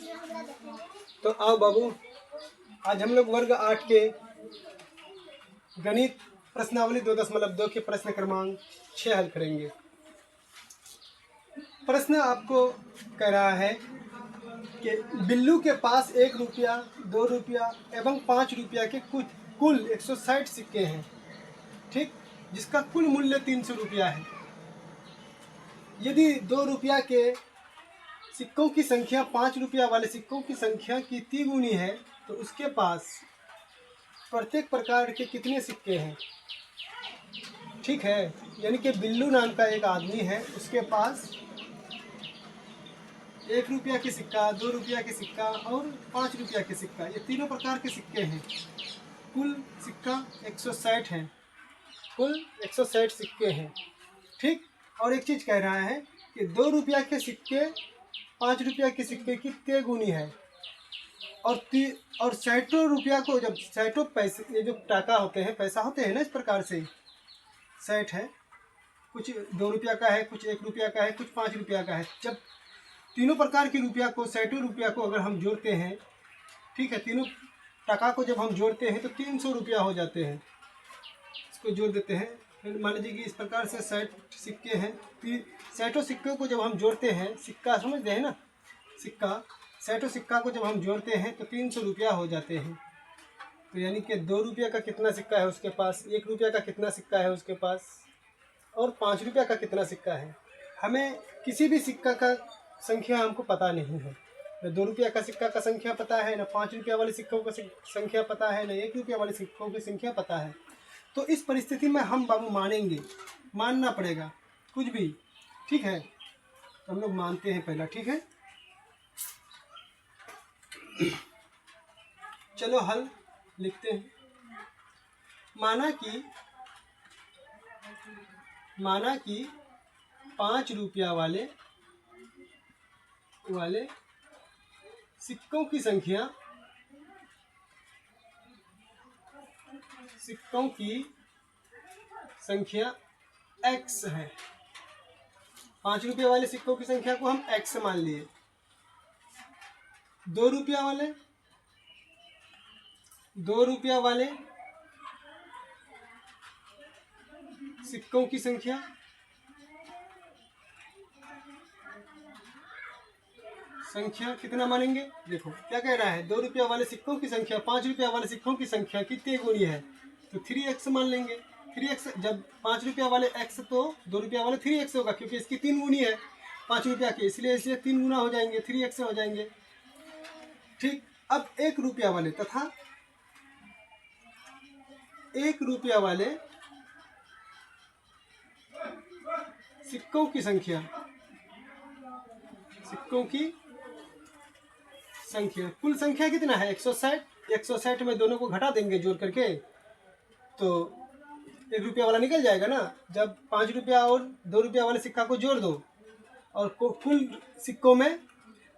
तो आओ बाबू, आज हम लोग वर्ग 8 के गणित प्रश्नावली 2.2 के प्रश्न क्रमांक 6 हल करेंगे। प्रश्न आपको कह रहा है कि बिल्लू के पास 1 रुपया, 2 रुपया एवं 5 रुपया के कुल 160 सिक्के हैं, ठीक, जिसका कुल मूल्य 300 रुपया है। यदि 2 रुपया के सिक्कों की संख्या 5 रुपया वाले सिक्कों की संख्या की तिगुनी है, तो उसके पास प्रत्येक प्रकार के कितने सिक्के हैं? ठीक है, यानी कि बिल्लू नाम का एक आदमी है, उसके पास 1 रुपया के सिक्का, 2 रुपया के सिक्का और 5 रुपया के सिक्का, ये तीनों प्रकार के सिक्के हैं। कुल सिक्का 160 है, कुल 160 सिक्के हैं, ठीक। और एक चीज़ कह रहा है कि 2 रुपया के सिक्के 5 रुपया के सिक्के की तिगुनी है, और सैकड़ों रुपया को, जब सैकड़ों पैसे, ये जो टाका होते हैं, पैसा होते हैं ना, इस प्रकार से सेट है, कुछ 2 रुपया का है, कुछ 1 रुपया का है, कुछ 5 रुपया का है। जब तीनों प्रकार के रुपया को, सैकड़ों रुपया को अगर हम जोड़ते हैं, ठीक है, तीनों टाका को जब हम जोड़ते हैं तो 300 रुपया हो जाते हैं। इसको जोड़ देते हैं, फिर मान लीजिए कि इस प्रकार से 60 सिक्के हैं, 60 सिक्कों को जब हम जोड़ते हैं, सिक्का समझते हैं ना, सिक्का, 60 सिक्का को जब हम जोड़ते हैं तो 300 रुपया हो जाते हैं। तो यानी कि 2 रुपया का कितना सिक्का है उसके पास, 1 रुपया का कितना सिक्का है उसके पास, और 5 रुपया का कितना सिक्का है। हमें किसी भी सिक्का का संख्या हमको पता नहीं है, न 2 रुपया का सिक्का का संख्या पता है, न 5 रुपया वाले सिक्कों का संख्या पता है, न 1 रुपया वाले सिक्कों की संख्या पता है। तो इस परिस्थिति में हम बाबू मानेंगे, मानना पड़ेगा कुछ भी, ठीक है। तो हम लोग मानते हैं पहला, ठीक है। चलो हल लिखते हैं। माना कि 5 रुपया वाले सिक्कों की संख्या x है। 5 रुपया वाले सिक्कों की संख्या को हम x मान लिए। 2 रुपया वाले सिक्कों की संख्या कितना मानेंगे? देखो क्या कह रहा है, 2 रुपया वाले सिक्कों की संख्या 5 रुपया वाले सिक्कों की संख्या की तिगुनी है, तो 3x मान लेंगे। 3x, जब 5 रुपया वाले x तो 2 रुपया वाले 3x होगा, क्योंकि इसकी 3 गुनी है 5 रुपया की, इसलिए 3 गुना हो जाएंगे, 3x हो जाएंगे, ठीक। अब 1 रुपया वाले तथा 1 रुपया वाले सिक्कों की संख्या, कुल संख्या कितना है? 160। 160 में दोनों को घटा देंगे जोड़ करके, तो 1 रुपया वाला निकल जाएगा ना। जब 5 रुपया और 2 रुपया वाले सिक्का को जोड़ दो और कुल सिक्कों में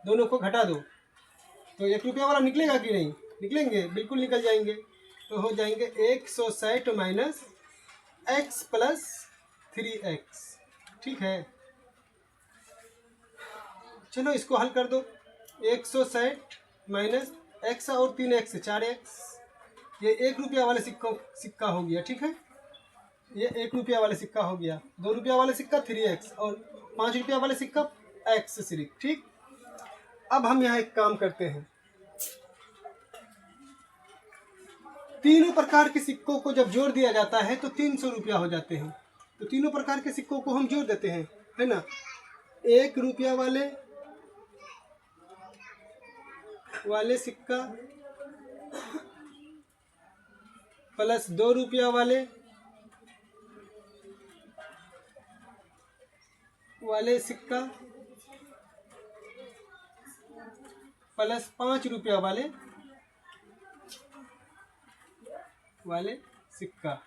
दोनों को घटा दो, तो 1 रुपया वाला निकलेगा कि नहीं? निकलेंगे, बिल्कुल निकल जाएंगे। तो हो जाएंगे 160 माइनस x प्लस 3x, ठीक है। चलो इसको हल कर दो। 160 माइनस x और 3x 4x, ये 1 रुपया वाले सिक्का हो गया, ठीक है। ये 1 रुपया वाले सिक्का हो गया, 2 रुपया वाले सिक्का 3x और 5 रुपया वाले सिक्का x सिर्फ, ठीक। अब हम यहाँ एक काम करते हैं, तीनों प्रकार के सिक्कों को जब जोड़ दिया जाता है तो 300 रुपया हो जाते हैं। तो तीनों प्रकार के सिक्कों को हम जोड़ देते हैं, है ना। 1 रुपया वाले सिक्का प्लस 2 रुपया वाले सिक्का प्लस 5 रुपया वाले सिक्का।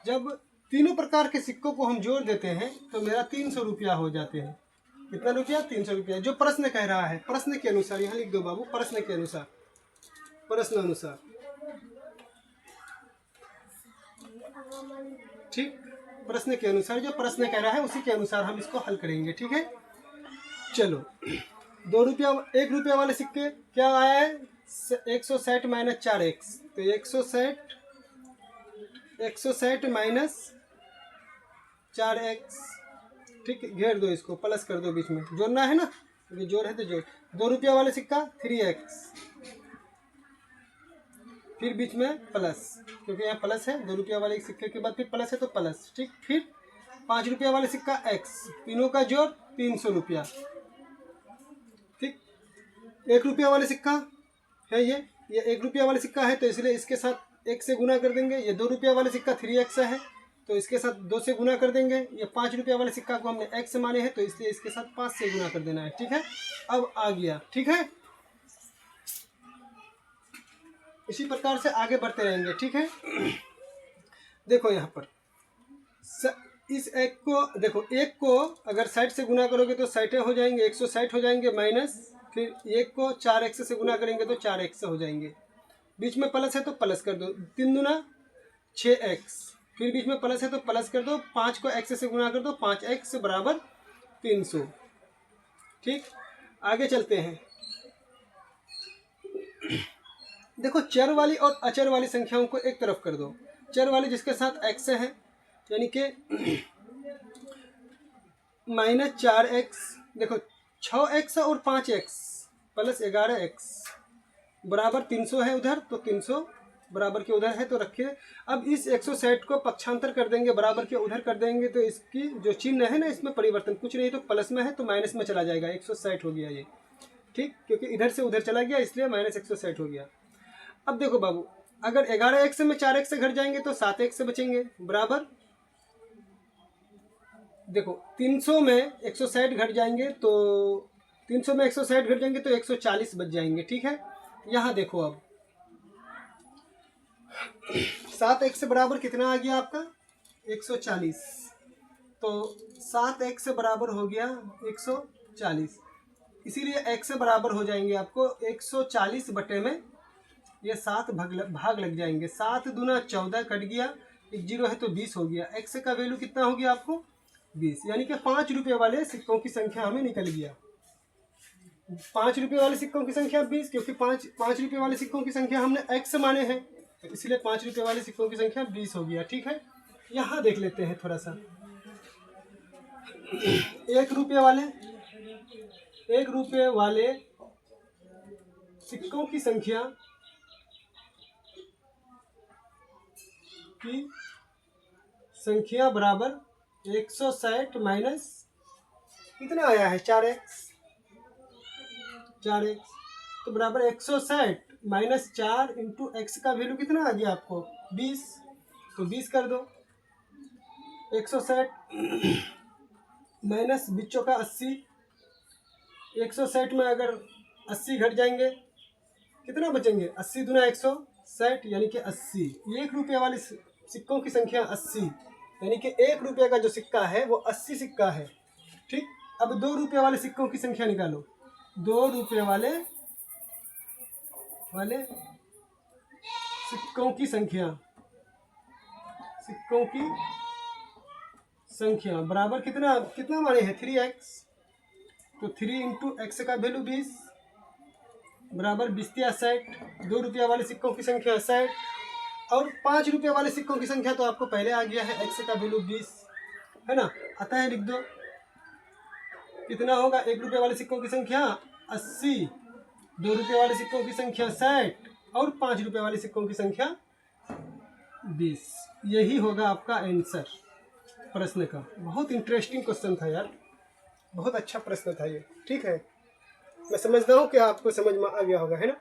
जब तीनों प्रकार के सिक्कों को हम जोड़ देते हैं तो मेरा 300 रुपया हो जाते हैं। कितना रुपया? 300 रुपया। जो प्रश्न कह रहा है, प्रश्न के अनुसार यहाँ लिख दो बाबू, प्रश्न अनुसार, ठीक। प्रश्न के अनुसार, जो प्रश्न कह रहा है उसी के अनुसार हम इसको हल करेंगे, ठीक है। चलो 2 रुपया 1 रुपया वाले सिक्के क्या आया है 160 माइनस 4x, तो 160 माइनस 4x, ठीक है, घेर दो इसको, प्लस कर दो, बीच में जोड़ना है ना, ये जोड़ है तो जोड़। 2 रुपया वाले सिक्का 3x, फिर बीच में प्लस, क्योंकि यहाँ प्लस है, 2 रुपया वाले सिक्के के बाद फिर प्लस है तो प्लस, ठीक। फिर 5 रुपया वाले सिक्का x, तीनों का जोड़ 300 रुपया, ठीक। 1 रुपया वाले सिक्का है ये 1 रुपया वाले सिक्का है, तो इसलिए इसके साथ 1 से गुना कर देंगे। ये 2 रुपया वाले सिक्का 3x है, तो इसके साथ 2 से गुना कर देंगे। ये 5 रुपया वाले सिक्का को हमने x माने हैं, तो इसलिए इसके साथ 5 से गुना कर देना है, ठीक है। अब आ गया, ठीक है। इसी प्रकार से आगे बढ़ते रहेंगे, ठीक है। देखो यहाँ पर इस एक को देखो, एक को अगर 60 से गुना करोगे तो 60 हो जाएंगे, 160 हो जाएंगे, माइनस फिर एक को 4x से गुना करेंगे तो 4x हो जाएंगे। बीच में प्लस है तो प्लस कर दो, 3 दूना 6x, फिर बीच में प्लस है तो प्लस कर दो, 5 को x से गुना कर दो, 5x बराबर 300, ठीक। आगे चलते हैं। देखो चर वाली और अचर वाली संख्याओं को एक तरफ कर दो। चर वाली जिसके साथ x है, यानी कि माइनस 4x, देखो 6x और 5x प्लस 11x बराबर 300 है उधर, तो 300 बराबर के उधर है तो रखिए। अब इस 160 को पक्षांतर कर देंगे, बराबर के उधर कर देंगे, तो इसकी जो चिन्ह है ना, इसमें परिवर्तन कुछ नहीं, तो प्लस में है तो माइनस में चला जाएगा, 160 हो गया ये, ठीक, क्योंकि इधर से उधर चला गया इसलिए माइनस 160 हो गया। अब देखो बाबू, अगर 11x में 4x से घट जाएंगे तो 7x से बचेंगे, बराबर देखो 300 में 160 घट जाएंगे तो 300 में 160 घट जाएंगे तो 140 बच जाएंगे, ठीक है। यहाँ देखो अब 7x से बराबर कितना आ गया आपका 140, तो 7x से बराबर हो गया 140, इसीलिए x से बराबर हो जाएंगे आपको 140 बटे में ये 7 भाग लग जाएंगे। 7 दूना 14 कट गया, एक जीरो है तो 20 हो गया। x का वैल्यू कितना हो गया आपको 20, यानी कि 5 रुपये वाले सिक्कों की संख्या हमें निकल गया। 5 रुपये वाले सिक्कों की संख्या 20, क्योंकि 5 रुपये वाले सिक्कों की संख्या हमने x माने हैं, तो इसलिए 5 रुपये वाले सिक्कों की संख्या 20 हो गया, ठीक है। यहाँ देख लेते हैं थोड़ा सा 1 रुपये वाले सिक्कों की संख्या बराबर 160 माइनस कितना आया है 4x, तो बराबर 160 माइनस 4 इंटू एक्स का वैल्यू कितना आ गया आपको 20, तो 20 कर दो। 160 माइनस बीचों का 80, 160 में अगर 80 घट जाएंगे कितना बचेंगे, 80 दूना 160, यानी कि 80। 1 रुपये वाले सिक्कों की संख्या 80, यानी कि 1 रुपये का जो सिक्का है वो 80 सिक्का है, ठीक। अब 2 रुपये वाले सिक्कों की संख्या निकालो। 2 रुपये वाले सिक्कों की संख्या बराबर कितना माने हैं 3x, तो 3 इंटू एक्स का वैल्यू 20 बराबर 20 या 60। 2 रुपया वाले सिक्कों की संख्या 60, और 5 रुपये वाले सिक्कों की संख्या तो आपको पहले आ गया है, x का वैल्यू 20 है ना, अतः लिख दो कितना होगा 1 रुपये वाले सिक्कों की संख्या 80, 2 रुपये वाले सिक्कों की संख्या 60 और 5 रुपये वाले सिक्कों की संख्या 20। यही होगा आपका आंसर प्रश्न का। बहुत इंटरेस्टिंग क्वेश्चन था यार, बहुत अच्छा प्रश्न था ये, ठीक है। मैं समझता हूँ कि आपको समझ में आ गया होगा, है ना।